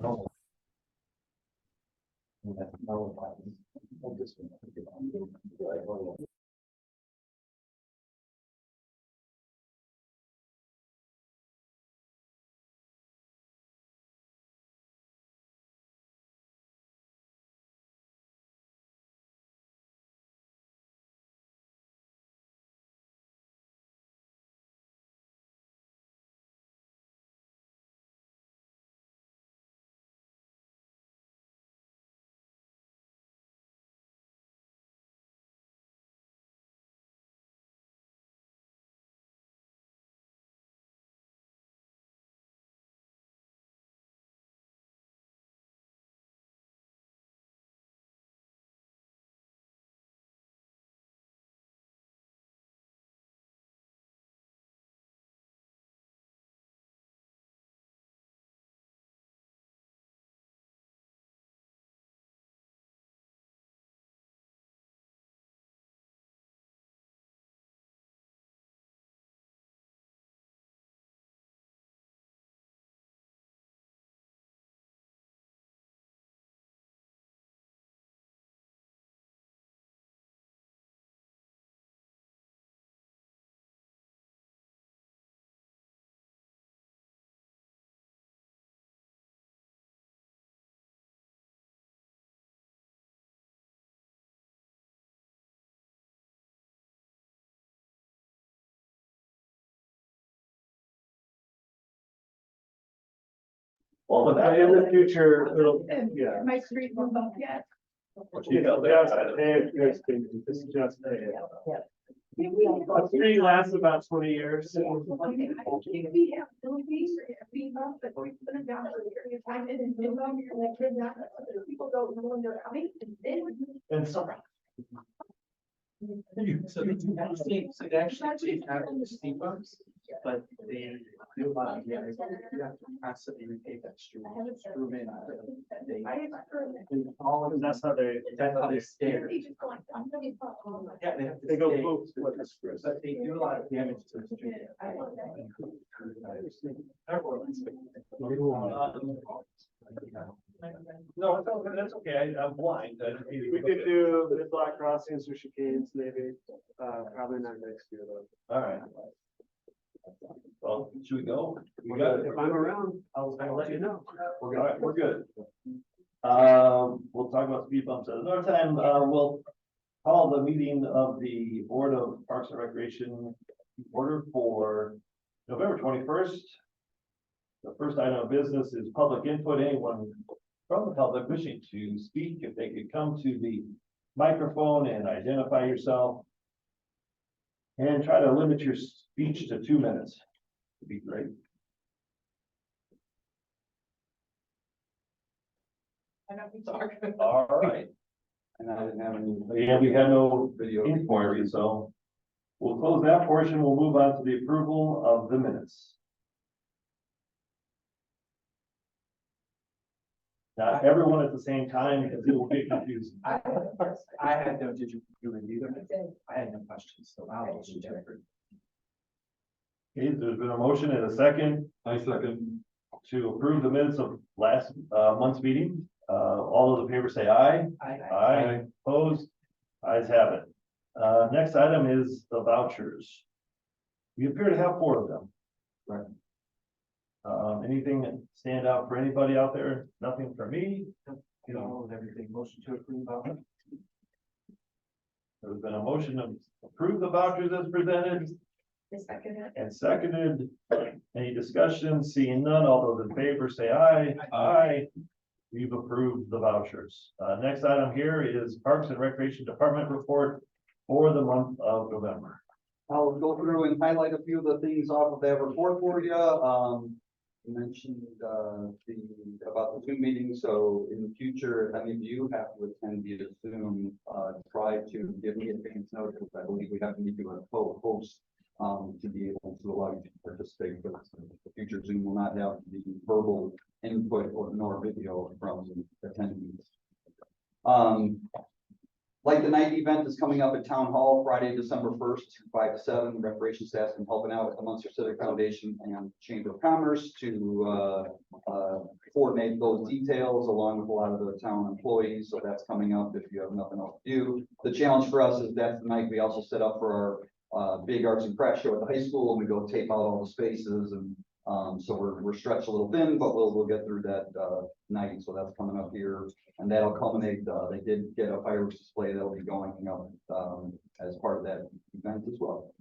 No. Well, but in the future, it'll, yeah. My street won't up yet. This is just a. A tree lasts about 20 years. We have movies every month, but we put it down for a period of time and then move them and the kids not, other people don't know when they're coming. And then And so. So they do have steam, so they actually have the steam pumps, but they do not, yeah, you have to constantly repave that street. Screw in, All of that's how they. That's how they stare. they just go like, I'm gonna be. Yeah, they have to They go stay, poof with the screws. but they do a lot of damage to the street. No, that's okay. I'm blind. We could do the block crossings or chicanes maybe, probably not next year though. All right. Well, should we go? We If got it. I'm around, I'll let you know. All right, we're good. We'll talk about speed bumps at another time. We'll call the meeting of the Board of Parks and Recreation order for November 21st. The first item of business is public input. Anyone from the public wishing to speak, if they could come to the microphone and identify yourself. And try to limit your speech to 2 minutes. Would be great. I don't think so. All right. And I didn't have any. Yeah, we had no Video. inquiry, so we'll close that portion. We'll move on to the approval of the minutes. Not everyone at the same time, because it will get confusing. I had no, did you do it either? I had no questions, so I'll motion to approve. Okay, there's been a motion and a second. I second. To approve the minutes of last month's meeting. All those in favor say aye. Aye. Opposed? Ayes have it. Next item is the vouchers. We appear to have 4 of them. Right. Anything stand out for anybody out there? Nothing for me. You know, everything, motion to approve. There's been a motion to approve the vouchers as presented The second. and seconded. Any discussion? Seeing none, all those in favor say aye. Aye. We've approved the vouchers. Next item here is Parks and Recreation Department report for the month of November. I'll go through and highlight a few of the things off of that report for you. You mentioned, about the Zoom meeting, so in the future, if any of you have to attend via Zoom, try to give me advance notice. I believe we have to do a co-host, to be able to allow you to participate, but the future Zoom will not have the verbal input or nor video from attendees. Light the Night event is coming up at Town Hall Friday, December 1st, 5 to 7. Recreation staff's been helping out with the Munster Civic Foundation and Chamber of Commerce to coordinate those details along with a lot of the town employees. So that's coming up if you have nothing else to do. The challenge for us is that's the night we also set up for our big arts and crafts show at the high school, and we go tape out all the spaces, and so we're stretched a little thin, but we'll get through that night. So that's coming up here, and that'll culminate. They did get a fireworks display that'll be going up as part of that event as well.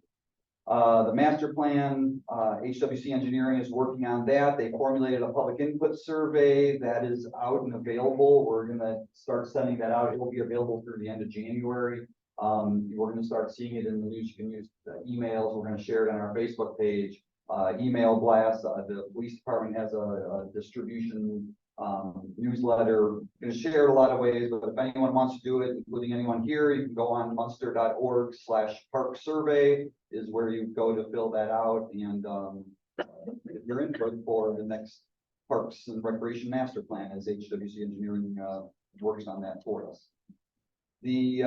The master plan, HWC Engineering is working on that. They formulated a public input survey that is out and available. We're gonna start sending that out. It will be available through the end of January. We're gonna start seeing it in the news. You can use emails. We're gonna share it on our Facebook page. Email blast. The police department has a distribution newsletter. Going to share it a lot of ways, but if anyone wants to do it, including anyone here, you can go on munster.org/park survey is where you go to fill that out, and if you're input for the next Parks and Recreation Master Plan, as HWC Engineering works on that for us. The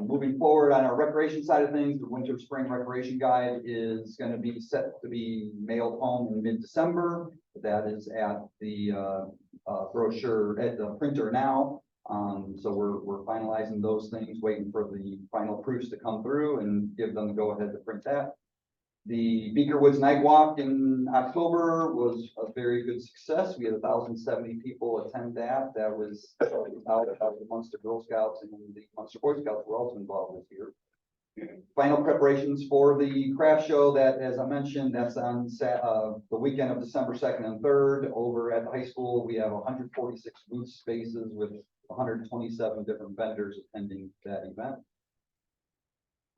moving forward on our recreation side of things, the winter spring recreation guide is going to be set to be mailed home in mid-December. That is at the brochure at the printer now. So we're finalizing those things, waiting for the final proofs to come through and give them the go ahead to print that. The Beaker Woods Night Walk in October was a very good success. We had 1,070 people attend that. That was out of the Munster Girl Scouts, and the Munster Boy Scouts were also involved this year. Final preparations for the craft show that, as I mentioned, that's on the weekend of December 2nd and 3rd over at the high school. We have 146 booth spaces with 127 different vendors attending that event.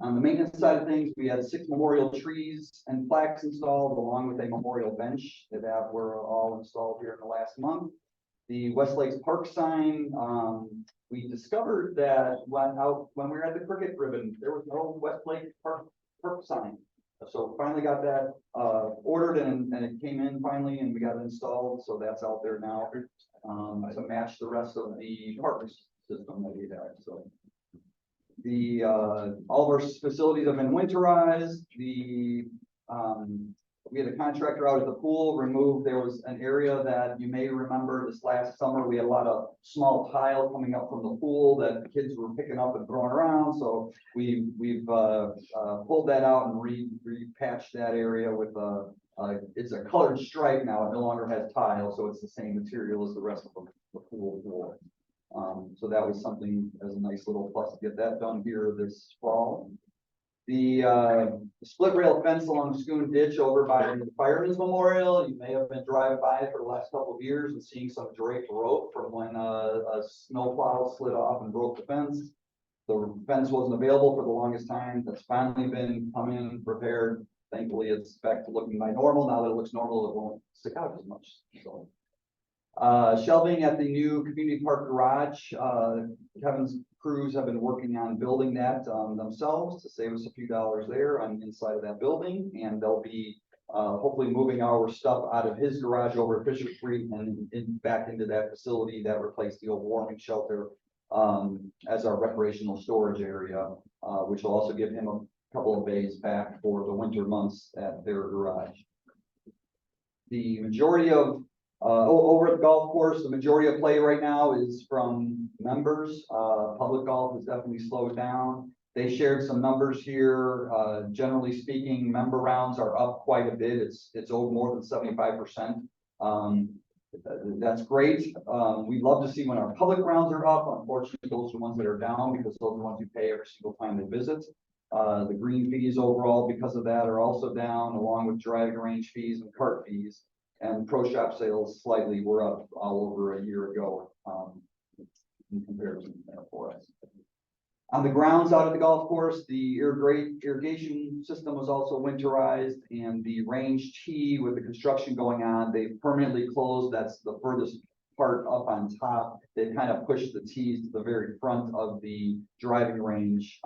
On the maintenance side of things, we had 6 memorial trees and plaques installed, along with a memorial bench that were all installed here in the last month. The West Lakes Park sign, we discovered that when we were at the cricket ribbon, there was no West Lake Park sign. So finally got that ordered, and it came in finally, and we got it installed. So that's out there now to match the rest of the park system that we have. So all of our facilities have been winterized. We had a contractor out at the pool removed. There was an area that you may remember this last summer. We had a lot of small tile coming up from the pool that the kids were picking up and throwing around. So we've pulled that out and repatched that area with it's a colored stripe now. It no longer has tile, so it's the same material as the rest of the pool floor. So that was something as a nice little plus to get that done here this fall. The split rail fence along Schoon Ditch over by the Fireman's Memorial. You may have been driving by it for the last couple of years and seeing some draped rope from when a snowplow slid off and broke the fence. The fence wasn't available for the longest time. That's finally been come in, repaired. Thankfully, it's back to looking like normal. Now that it looks normal, it won't stick out as much. So, shelving at the new community park garage. Kevin's crews have been working on building that themselves to save us a few dollars there on the inside of that building, and they'll be hopefully moving our stuff out of his garage over at Fisher Street and back into that facility that replaced the old warming shelter as our recreational storage area, which will also give him a couple of bays back for the winter months at their garage. The majority of over at the golf course, the majority of play right now is from members. Public golf has definitely slowed down. They shared some numbers here. Generally speaking, member rounds are up quite a bit. It's over more than 75%. That's great. We'd love to see when our public rounds are up. Unfortunately, those are the ones that are down because those are the ones who pay every single time they visit. The green fees overall, because of that, are also down, along with driving range fees and cart fees. And pro shop sales slightly were up all over a year ago in comparison for us. On the grounds out at the golf course, the irrigation system was also winterized, and the range tee with the construction going on, they permanently closed. That's the furthest part up on top. They kind of pushed the tees to the very front of the driving range.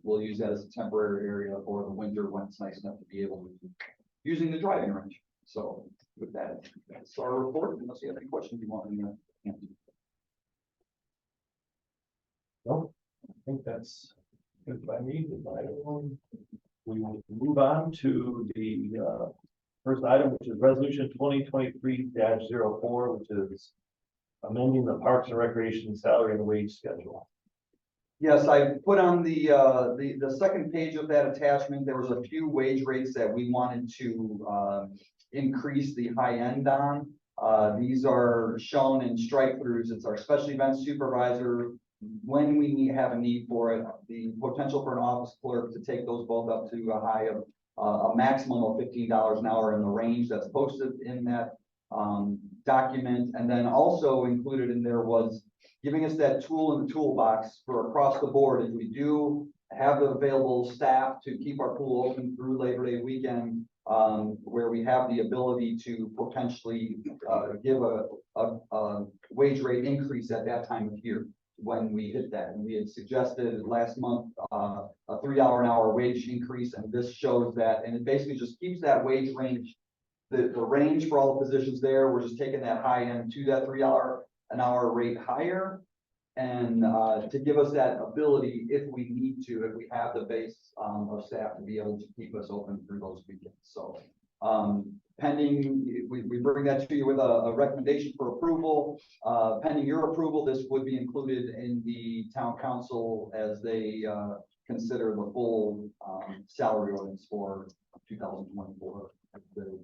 We'll use that as a temporary area for the winter when it's nice enough to be able to using the driving range. So with that, that's our report. Unless you have any questions you want me to answer. Nope, I think that's good by me, good by everyone. We will move on to the first item, which is resolution 2023-04, which is amending the Parks and Recreation salary and wage schedule. Yes, I put on the second page of that attachment, there was a few wage rates that we wanted to increase the high end on. These are shown in strike throughs. It's our special event supervisor. When we have a need for it, the potential for an office clerk to take those both up to a high of a maximum of $15 an hour in the range that's posted in that document. And then also included in there was giving us that tool in the toolbox for across the board. If we do have the available staff to keep our pool open through Labor Day weekend, where we have the ability to potentially give a wage rate increase at that time of year when we hit that. And we had suggested last month a $3 an hour wage increase, and this shows that, and it basically just keeps that wage range, the range for all the positions there. We're just taking that high end to that $3 an hour rate higher, and to give us that ability if we need to, if we have the base of staff to be able to keep us open through those weekends. So pending, we bring that to you with a recommendation for approval. Pending your approval, this would be included in the town council as they consider the full salary ordinance for 2024. They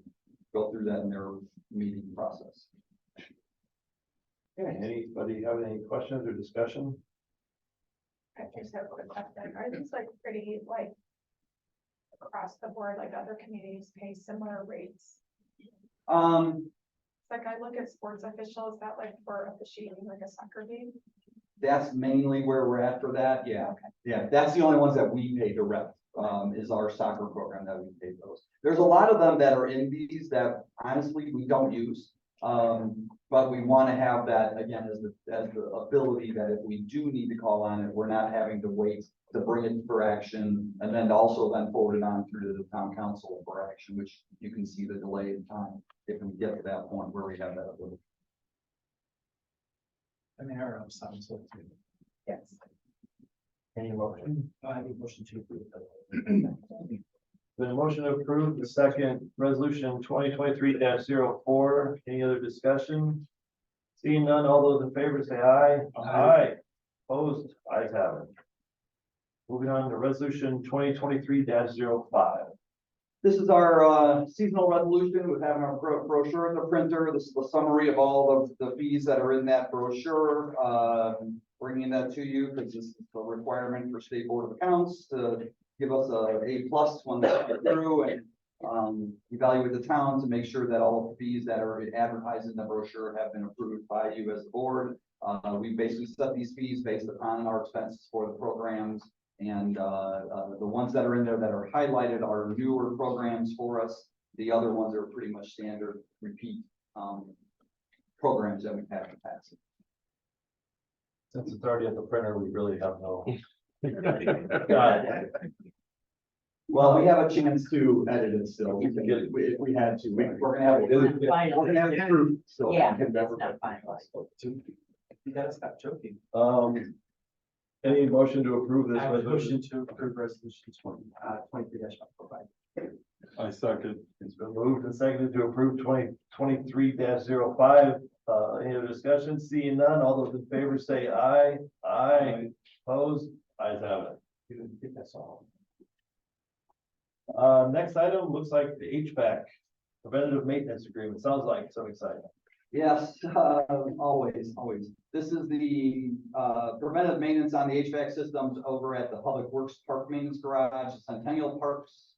go through that in their meeting process. Okay, anybody have any questions or discussion? I just have a quick question. Are these like pretty like across the board, like other communities pay similar rates? Like I look at sports officials, that like for officiating like a soccer game. That's mainly where we're at for that. Yeah. Okay. Yeah, that's the only ones that we pay direct, is our soccer program that we pay those. There's a lot of them that are in these that honestly we don't use. But we want to have that again as the ability that if we do need to call on it, we're not having to wait to bring it for action and then also then forward it on through to the town council for action, which you can see the delay in time if we get to that point where we have that ability. An arrow sounds like too. Yes. Any motion? I have a motion to approve. Been a motion to approve the second resolution 2023-04. Any other discussion? Seeing none, all those in favor say aye. Aye. Opposed, ayes have it. Moving on to resolution 2023-05. This is our seasonal resolution with having our brochure in the printer. This is the summary of all of the fees that are in that brochure. Bringing that to you because this is a requirement for State Board of Accounts to give us a A+ when they get through and evaluate the town to make sure that all of the fees that are advertised in the brochure have been approved by you as the board. We basically set these fees based upon our expenses for the programs. And the ones that are in there that are highlighted are newer programs for us. The other ones are pretty much standard repeat programs that we've had in the past. Since it's already at the printer, we really have no. Got it. Well, we have a chance to edit it still. We can get it if we had to. We're gonna have it. We're gonna have it through. So Yeah, can never. it's not finalized. You gotta stop joking. Any motion to approve this I have a resolution? motion to approve resolution 23-05. I second. It's been moved and seconded to approve 2023-05. Any other discussion? Seeing none, all those in favor say aye. Aye. Opposed? Ayes have it. You didn't get that all. Next item looks like the HVAC preventative maintenance agreement. Sounds like so exciting. Yes, always. This is the preventive maintenance on the HVAC systems over at the Public Works Park Maintenance Garage, Centennial Parks,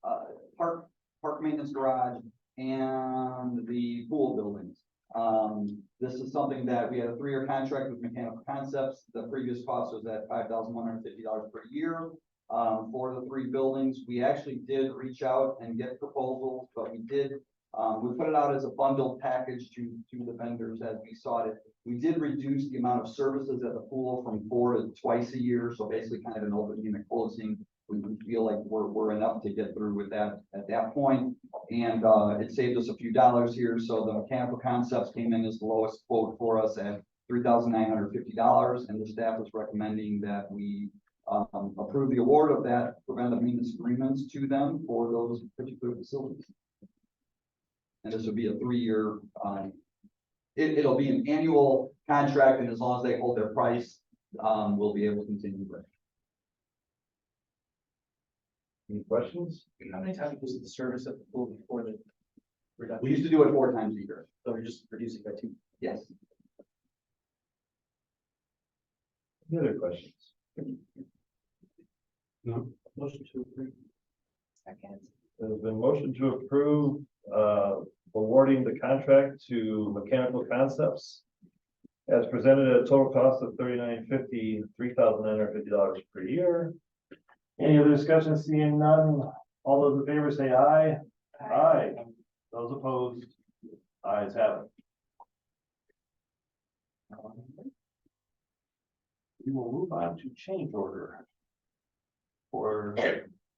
Park Maintenance Garage, and the pool buildings. This is something that we had a 3-year contract with Mechanical Concepts. The previous cost was at $5,150 per year for the 3 buildings. We actually did reach out and get proposals, but we put it out as a bundled package to the vendors as we sought it. We did reduce the amount of services at the pool from 4 to twice a year. So basically kind of an opening and a closing. We feel like we're enough to get through with that at that point. And it saved us a few dollars here. So the Mechanical Concepts came in as the lowest quote for us at $3,950, and the staff is recommending that we approve the award of that preventive maintenance agreements to them for those particular facilities. And this will be a 3-year, it'll be an annual contract, and as long as they hold their price, we'll be able to continue with. Any questions? How many times was the service at the pool before the reduction? We used to do it 4 times a year. So we're just reducing by 2. Yes. Any other questions? No. Motion to approve. Second. There's been motion to approve, awarding the contract to Mechanical Concepts as presented at a total cost of $3,950 per year. Any other discussion? Seeing none, all those in favor say aye. Aye. Those opposed, ayes have it. We will move on to change order for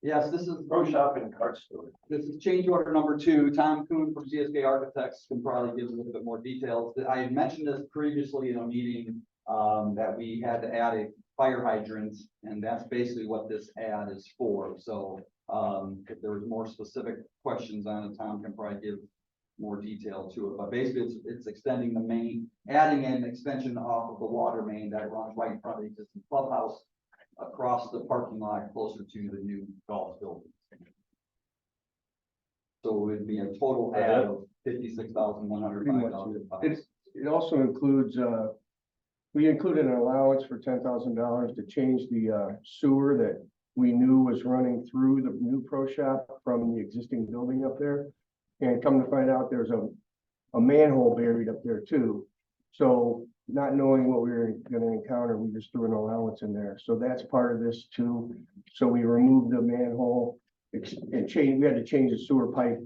Yes, this is pro shop and cart store. This is change order number 2. Tom Kuhn from CSK Architects can probably give a little bit more details. I had mentioned this previously in a meeting, that we had to add a fire hydrant, and that's basically what this ad is for. So, if there was more specific questions on it, Tom can probably give more detail to it. But basically, it's extending the main, adding an extension off of the water main that runs right in front of the existing clubhouse, across the parking lot closer to the new golf building. So it would be a total add of $56,105. It also includes, we included an allowance for $10,000 to change the sewer that we knew was running through the new pro shop from the existing building up there. And come to find out, there's a manhole buried up there too. So not knowing what we were gonna encounter, we just threw an allowance in there. So that's part of this too. So we removed the manhole and we had to change the sewer pipe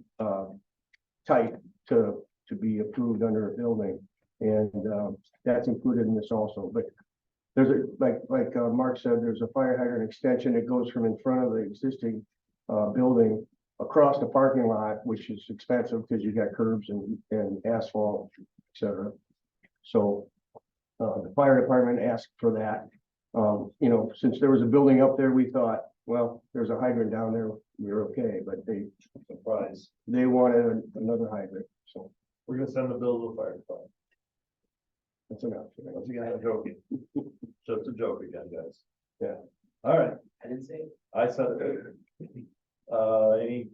type to be approved under a building. And that's included in this also. But there's a, like Mark said, there's a fire hydrant extension that goes from in front of the existing building across the parking lot, which is expensive because you got curbs and asphalt, et cetera. So the fire department asked for that. Since there was a building up there, we thought, well, there's a hydrant down there, we're okay, but they wanted another hydrant, so We're gonna send the bill to the fire department. that's enough. Once again, I'm joking. Just a joke again, guys. Yeah. All right, I didn't say it. I said, any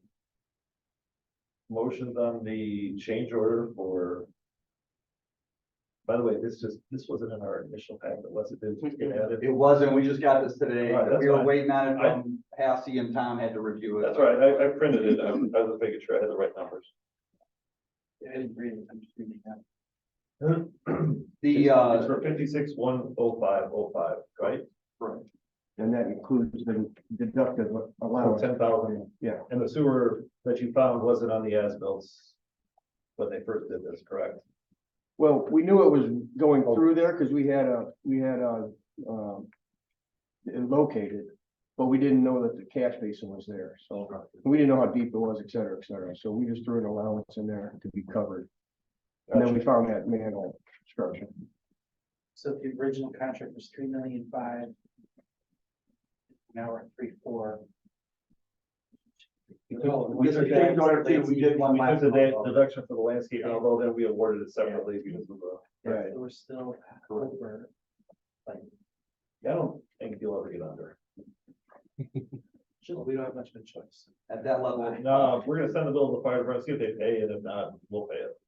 motions on the change order for? By the way, this wasn't in our initial packet, was it? Did it get added? It wasn't, we just got this today. All right, that's We were fine. waiting on it from Passy, and Tom had to review it. That's right, I printed it, I was making sure I had the right numbers. I didn't read it. I'm just reading that. The, It's for 56,105.05, right? right. And that includes the deductive allowance. 10,000. Yeah. And the sewer that you found wasn't on the as-bills when they first did this, correct? Well, we knew it was going through there because we had it located, but we didn't know that the catch basin was there. So we didn't know how deep it was, et cetera, et cetera. So we just threw an allowance in there to be covered. And then we found that manhole structure. So the original contract was $3,000,005. Now we're at 3,400,000. This is change order 2, we did one We last took the month. deduction for the landscape, although then we awarded it separately because of the. Right. So we're still over. Like, I don't think you'll ever get under. we don't have much of a choice. At that level. No, we're gonna send the bill to the fire department, see if they pay, and if not, we'll pay it.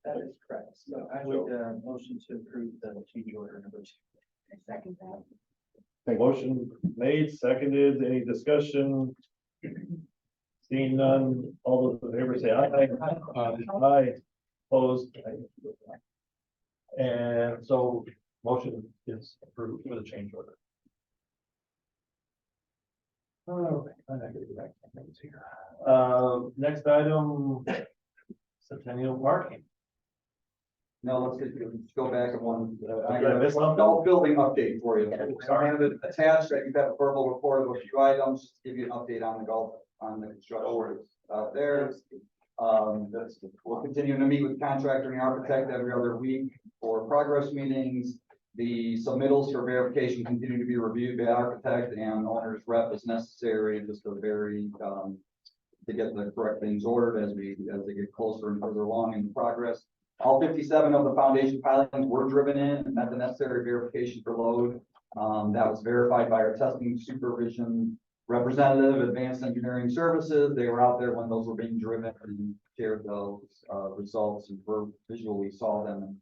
That is correct. So I would, motion to approve the change order number 2. I second that. Motion made, seconded, any discussion? Seeing none, all those in favor say aye. Aye, opposed. And so motion is approved for the change order. Oh, I'm not gonna go back to my notes here. Next item, Centennial Parking. No, let's go back and one. I Did I got miss a something? golf building update for you. I have it attached, that you have a verbal report of a few items, just to give you an update on the construction. There. We'll continue to meet with contractor and architect every other week for progress meetings. The submittals for verification continue to be reviewed by architect and owner's rep as necessary, just a very, to get the correct things ordered as they get closer and further along in progress. All 57 of the foundation pilings were driven in and met the necessary verification for load. That was verified by our testing supervision representative, Advanced Engineering Services. They were out there when those were being driven and shared those results and visually saw them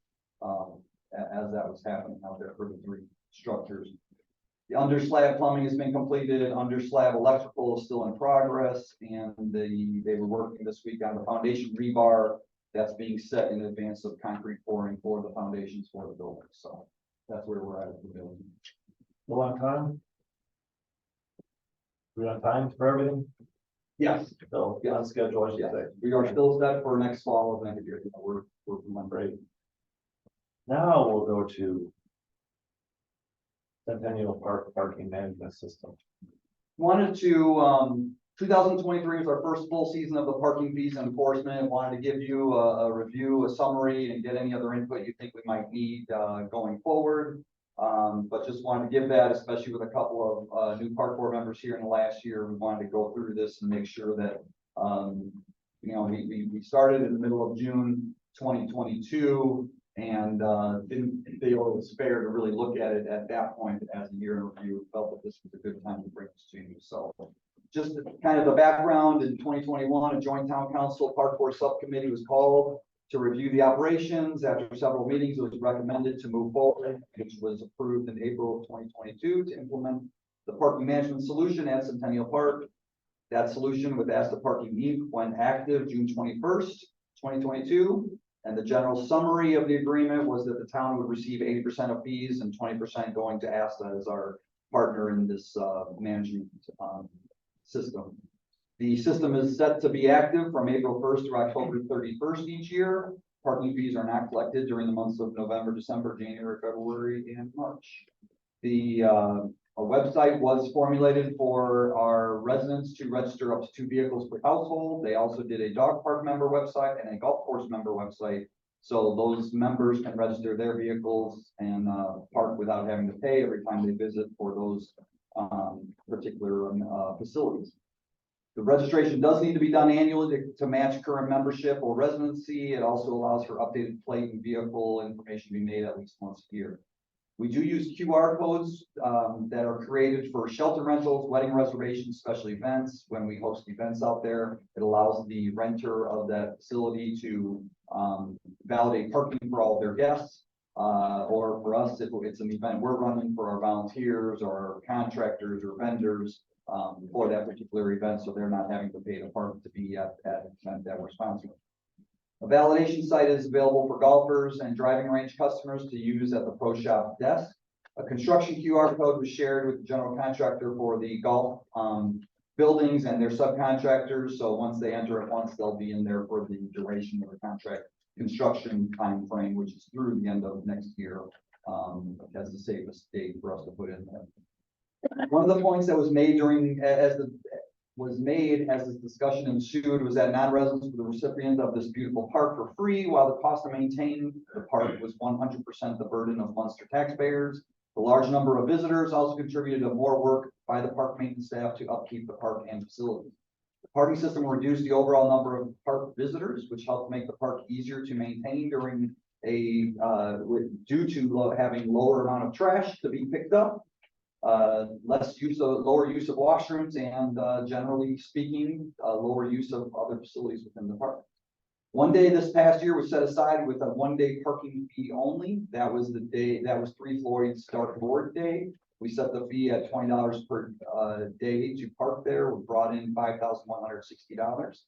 as that was happening out there for the three structures. The under slab plumbing has been completed. Under slab electrical is still in progress, and they were working this week on the foundation rebar that's being set in advance of concrete pouring for the foundations for the building. So that's where we're at with the building. Still on time? We on time for everything? Yes. So, on schedule, I should Yeah. say. We are still set for next fall of next year. We're doing great. Now we'll go to Centennial Park Parking Management System. Wanted to, 2023 was our first full season of the parking fees enforcement. Wanted to give you a review, a summary, and get any other input you think we might need going forward. But just wanted to give that, especially with a couple of new park board members here in the last year. We wanted to go through this and make sure that, we started in the middle of June 2022 and didn't feel it was fair to really look at it at that point as a year in review. Felt that this was a good time to bring this to you. So just kind of the background, in 2021, a joint town council park board subcommittee was called to review the operations. After several meetings, it was recommended to move forward, which was approved in April of 2022 to implement the parking management solution at Centennial Park. That solution with Asta Parking Inc. went active June 21st, 2022. And the general summary of the agreement was that the town would receive 80% of fees and 20% going to Asta as our partner in this management system. The system is set to be active from April 1st through October 31st each year. Parking fees are not collected during the months of November, December, January, February, and March. A website was formulated for our residents to register up to 2 vehicles per household. They also did a dog park member website and a golf course member website. So those members can register their vehicles and park without having to pay every time they visit for those particular facilities. The registration does need to be done annually to match current membership or residency. It also allows for updated plate and vehicle information to be made at least once a year. We do use QR codes that are created for shelter rentals, wedding reservations, special events. When we host events out there, it allows the renter of that facility to validate parking for all of their guests. Or for us, if it's an event we're running for our volunteers or contractors or vendors for that particular event, so they're not having to pay to park to be at an event that we're sponsoring. A validation site is available for golfers and driving range customers to use at the Pro Shop desk. A construction QR code was shared with the general contractor for the golf buildings and their subcontractors. So once they enter it once, they'll be in there for the duration of the contract construction time frame, which is through the end of next year. That's the safest date for us to put in there. One of the points that was made as this discussion ensued was that non-residents were the recipient of this beautiful park for free, while the cost to maintain the park was 100% the burden of Munster taxpayers. The large number of visitors also contributed to more work by the park maintenance staff to upkeep the park and facilities. The parking system reduced the overall number of park visitors, which helped make the park easier to maintain during due to having lower amount of trash to be picked up. Lower use of washrooms, and generally speaking, lower use of other facilities within the park. One day this past year was set aside with a 1-day parking fee only. That was 3 Floyd's Dark Board Day. We set the fee at $20 per day to park there. We brought in $5,160.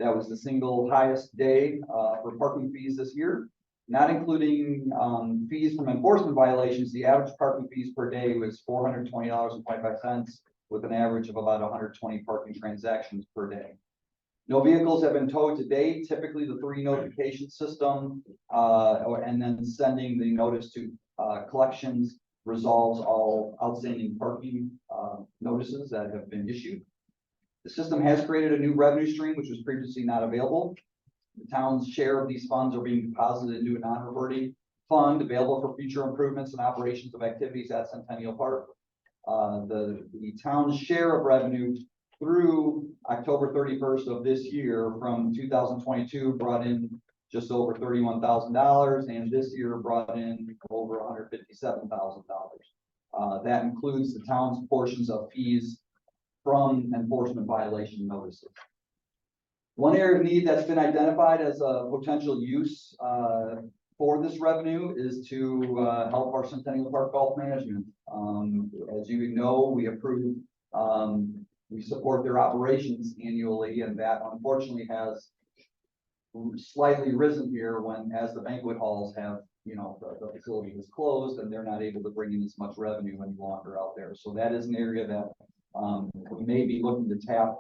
That was the single highest day for parking fees this year. Not including fees from enforcement violations, the average parking fees per day was $420.25, with an average of about 120 parking transactions per day. No vehicles have been towed to date. Typically, the 3 notification system and then sending the notice to collections resolves all outstanding parking notices that have been issued. The system has created a new revenue stream, which was previously not available. The town's share of these funds are being deposited into a non-reverting fund available for future improvements and operations of activities at Centennial Park. The town's share of revenue through October 31st of this year from 2022 brought in just over $31,000, and this year brought in over $157,000. That includes the town's portions of fees from enforcement violation notices. One area of need that's been identified as a potential use for this revenue is to help our Centennial Park Golf Management. As you know, we approve, we support their operations annually, and that unfortunately has slightly risen here as the banquet halls have, the facility is closed and they're not able to bring in as much revenue any longer out there. So that is an area that we may be looking to tap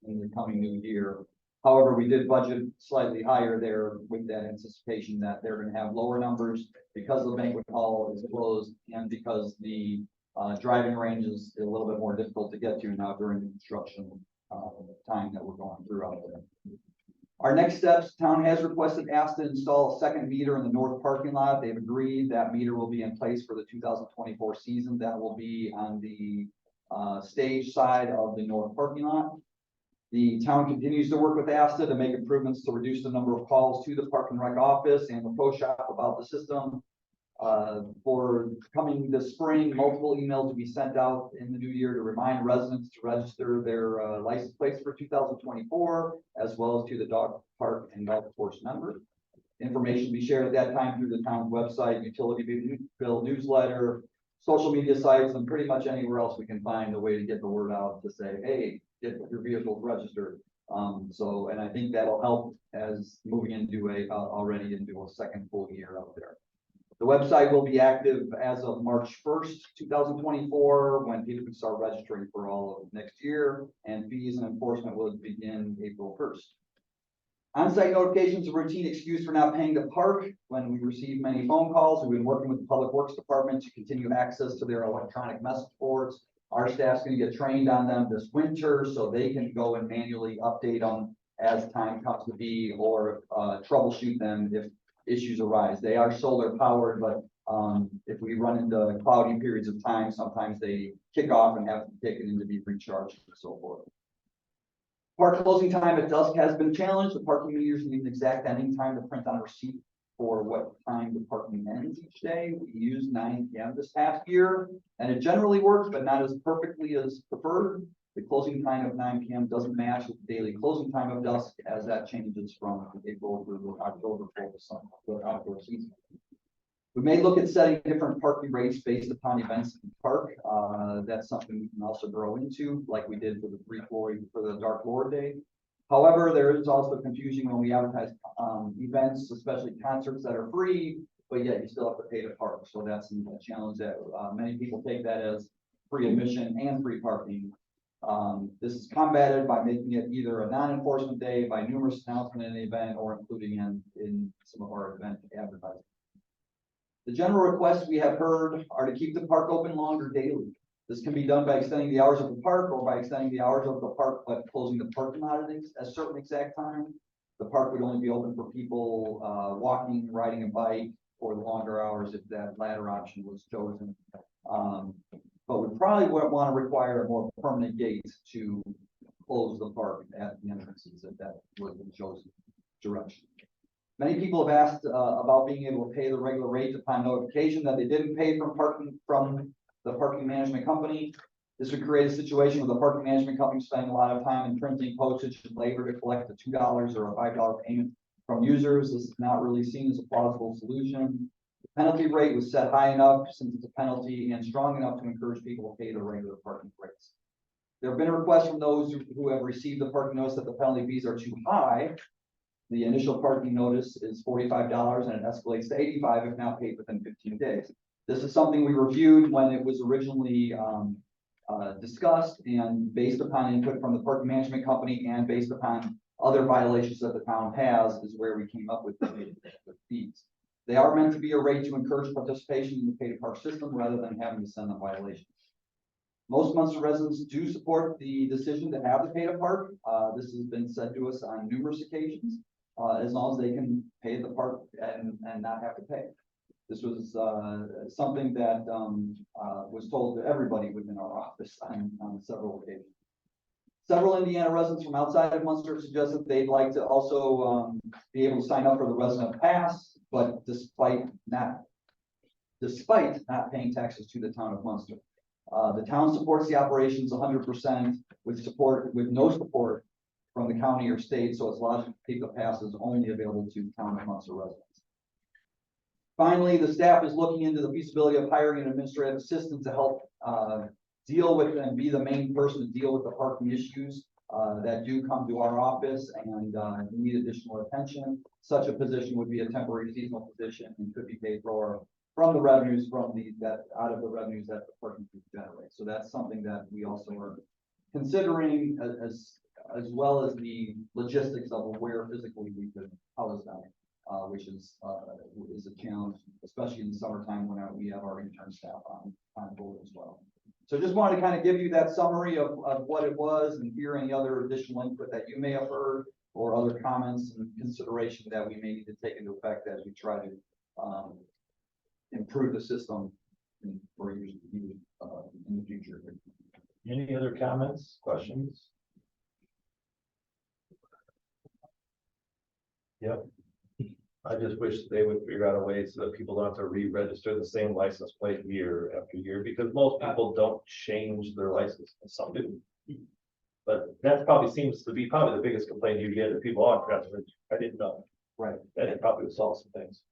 in the coming new year. However, we did budget slightly higher there with that anticipation that they're going to have lower numbers because the banquet hall is closed and because the driving range is a little bit more difficult to get to now during the construction time that we're going through out there. Our next steps, town has requested ASTA install a second meter in the north parking lot. They've agreed that meter will be in place for the 2024 season. That will be on the stage side of the north parking lot. The town continues to work with ASTA to make improvements to reduce the number of calls to the Park and Rec office and the pro shop about the system. For coming this spring, multiple emails will be sent out in the new year to remind residents to register their license plates for 2024, as well as to the dog park and golf course members. Information will be shared at that time through the town's website, utility bill newsletter, social media sites, and pretty much anywhere else we can find a way to get the word out to say, hey, get your vehicles registered. And I think that'll help as moving into already into a second full year out there. The website will be active as of March 1st, 2024, when people can start registering for all of next year, and fees and enforcement will begin April 1st. On-site notifications are a routine excuse for not paying the park. When we receive many phone calls, we've been working with the Public Works Department to continue access to their electronic message boards. Our staff's going to get trained on them this winter so they can go and manually update them as time comes to be, or troubleshoot them if issues arise. They are solar powered, but if we run into cloudy periods of time, sometimes they kick off and have to be taken in to be recharged and so forth. Park closing time at dusk has been challenged. The parking meters need an exact ending time to print on a receipt for what time the parking ends each day. We used 9 p.m. this past year, and it generally works, but not as perfectly as preferred. The closing time of 9 p.m. doesn't match with the daily closing time of dusk, as that changes from April through October for the outdoor season. We may look at setting different parking rates based upon events in the park. That's something we can also grow into, like we did for the Dark Lord Day. However, there is also confusion when we advertise events, especially concerts that are free, but yet you still have to pay to park. So that's a challenge that many people take that as free admission and free parking. This is combated by making it either a non-enforcement day by numerous announcements in the event or including in some of our event advertising. The general requests we have heard are to keep the park open longer daily. This can be done by extending the hours of the park or by extending the hours of the park, but closing the parking lot at a certain exact time. The park would only be open for people walking, riding a bike, or the longer hours if that latter option was chosen. But we probably would want to require a more permanent gate to close the park at the entrances if that was the chosen direction. Many people have asked about being able to pay the regular rate upon notification that they didn't pay from the parking management company. This would create a situation where the parking management company spending a lot of time in printing postage and labor to collect a $2 or a $5 payment from users. This is not really seen as a plausible solution. The penalty rate was set high enough since it's a penalty and strong enough to encourage people to pay the regular parking rates. There have been requests from those who have received the parking notice that the penalty fees are too high. The initial parking notice is $45 and it escalates to $85 if not paid within 15 days. This is something we reviewed when it was originally discussed, and based upon input from the parking management company and based upon other violations that the town has is where we came up with the fees. They are meant to be a rate to encourage participation in the pay to park system rather than having to send them violations. Most Munster residents do support the decision to have the pay to park. This has been said to us on numerous occasions, as long as they can pay the park and not have to pay. This was something that was told to everybody within our office on several occasions. Several Indiana residents from outside of Munster suggested they'd like to also be able to sign up for the resident pass, but despite not paying taxes to the town of Munster. The town supports the operations 100% with no support from the county or state, so it's logical to keep the passes only available to town of Munster residents. Finally, the staff is looking into the feasibility of hiring an administrative assistant to help deal with and be the main person to deal with the parking issues that do come to our office and need additional attention. Such a position would be a temporary seasonal position and could be paid for from the revenues out of the revenues that the parking group generates. So that's something that we also are considering as well as the logistics of where physically we could house them, which is a challenge, especially in the summertime when we have our intern staff on board as well. So just wanted to kind of give you that summary of what it was and hear any other additional input that you may have heard or other comments and consideration that we may need to take into effect as we try to improve the system for use in the future. Any other comments, questions? Yep. I just wish they would figure out a way so that people don't have to re-register the same license plate year after year, because most people don't change their license. Some do. But that probably seems to be the biggest complaint you get, that people aren't transferred. I didn't know. Right. That it probably would solve some things.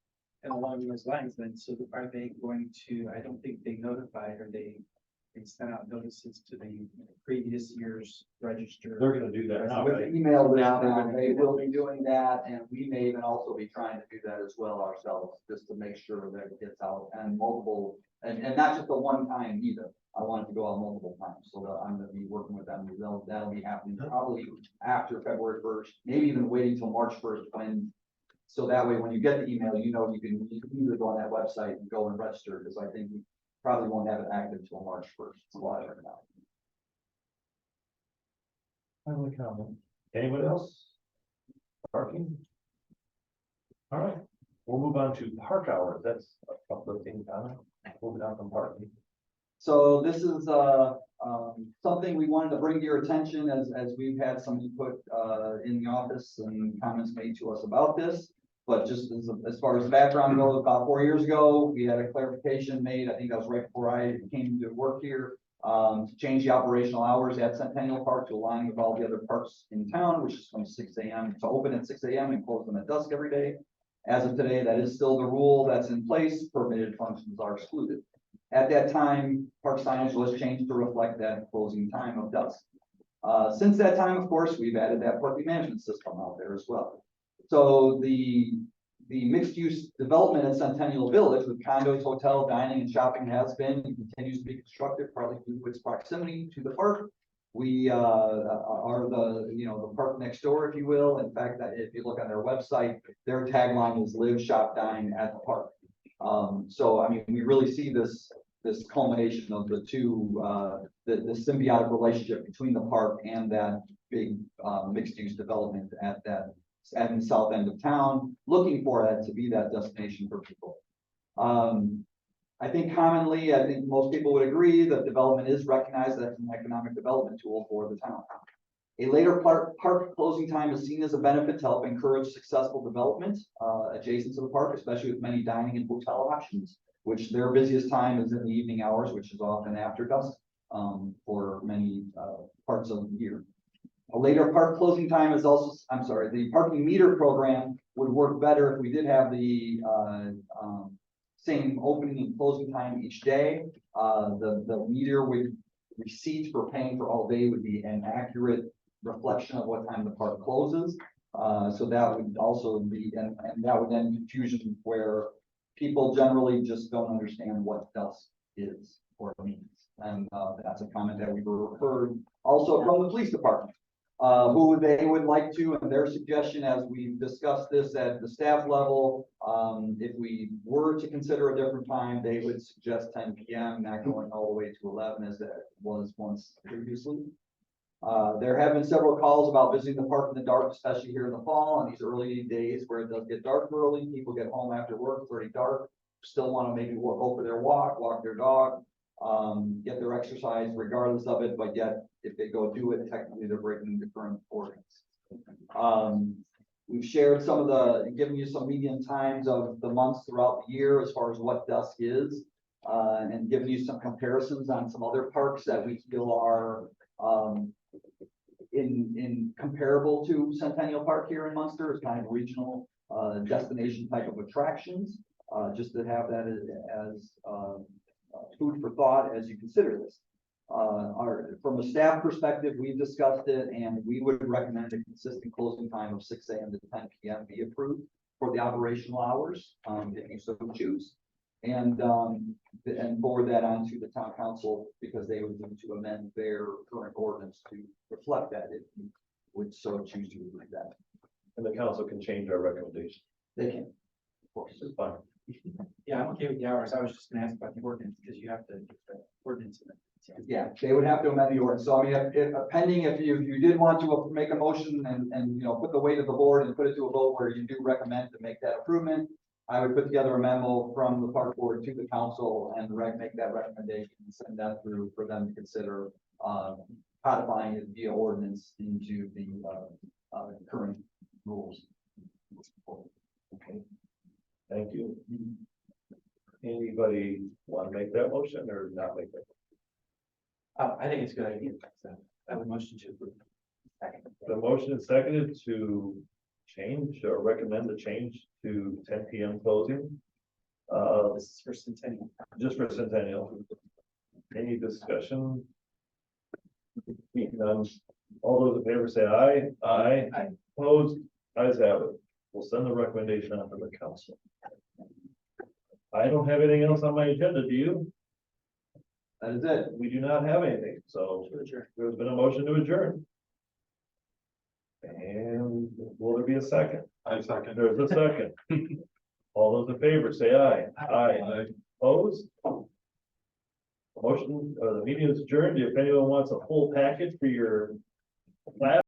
And along those lines, then, so are they going to, I don't think they notified, or they sent out notices to the previous year's register. They're gonna do that now, With right? email, Now they're now, gonna they do will be doing that, and we may even also be trying to do that as well ourselves, just to make sure that it gets out and multiple, and not just the one time either. I want it to go out multiple times, so that I'm gonna be working with them. That'll be happening probably after February 1st, maybe even waiting till March 1st so that way, when you get the email, you know you can either go on that website and go and register, because I think we probably won't have it active until March 1st. It's a lot right now. Final comment. Anybody else? Parking? All right, we'll move on to park hours. That's a uplifting comment. Moving on from parking. So this is something we wanted to bring to your attention as we've had some input in the office and comments made to us about this. But just as far as the background goes, about 4 years ago, we had a clarification made. I think that was right before I came to work here, to change the operational hours at Centennial Park to align with all the other parks in town, which is from 6 a.m. to open at 6 a.m. and close them at dusk every day. As of today, that is still the rule that's in place. Permitted functions are excluded. At that time, park signage was changed to reflect that closing time of dusk. Since that time, of course, we've added that parking management system out there as well. So the mixed-use development in Centennial Village with condos, hotel, dining, and shopping has been and continues to be constructed, partly due to its proximity to the park. We are the park next door, if you will. In fact, that if you look on their website, their tagline is "Live, Shop, Dine at the Park." So I mean, we really see this culmination of the two, the symbiotic relationship between the park and that big mixed-use development at the south end of town, looking for that to be that destination for people. I think most people would agree that development is recognized as an economic development tool for the town. A later park closing time is seen as a benefit to help encourage successful development adjacent to the park, especially with many dining and hotel options, which their busiest time is in the evening hours, which is often after dusk for many parts of the year. A later park closing time is also, the parking meter program would work better if we did have the same opening and closing time each day. The meter receipt for paying for all day would be an accurate reflection of what time the park closes. So that would also be, and that would end confusion where people generally just don't understand what dusk is or means. And that's a comment that we were referred also from the police department. who they would like to, and their suggestion, as we discussed this at the staff level, if we were to consider a different time, they would suggest 10 PM, not going all the way to 11 as that was once previously. There have been several calls about visiting the park in the dark, especially here in the fall and these early days where it does get dark early. People get home after work, it's already dark, still want to maybe go for their walk their dog, get their exercise regardless of it, but yet if they go do it, technically they're breaking the current ordinance. We've shared some of given you some median times of the months throughout the year as far as what dusk is, and given you some comparisons on some other parks that we feel are, in comparable to Centennial Park here in Munster, as kind of regional, destination type of attractions, just to have that as food for thought as you consider this. From a staff perspective, we've discussed it and we would recommend a consistent closing time of 6 AM to 10 PM be approved for the operational hours, if you so choose. And forward that on to the town council because they would need to amend their current ordinance to reflect that if you would so choose to agree that. And the council can change our recommendation. They can, of course. It's fine. Yeah, I'm okay with the hours. I was just gonna ask about the ordinance because you have to get the ordinance in it. Yeah, they would have to amend the ordinance. So I mean, if you did want to make a motion and, put the weight of the board and put it to a vote where you do recommend to make that improvement, I would put together a memo from the park board to the council and make that recommendation and send that through for them to consider, codifying it via ordinance into the, current rules. Okay. Thank you. Anybody want to make that motion or not make that? I think it's a good idea. So I would motion to approve. The motion is seconded to change or recommend the change to 10 PM closing. This is for Centennial. Just for Centennial. Any discussion? Speaking none. All those in favor say aye. Aye. Aye. Opposed? Ayes have it. We'll send the recommendation on to the council. I don't have anything else on my agenda, do you? That is it. We do not have anything, so there's been a motion to adjourn. And will there be a second? I second. There's a second. All those in favor say aye. Aye. Opposed? Motion, the meeting is adjourned. If anyone wants a full package for your class.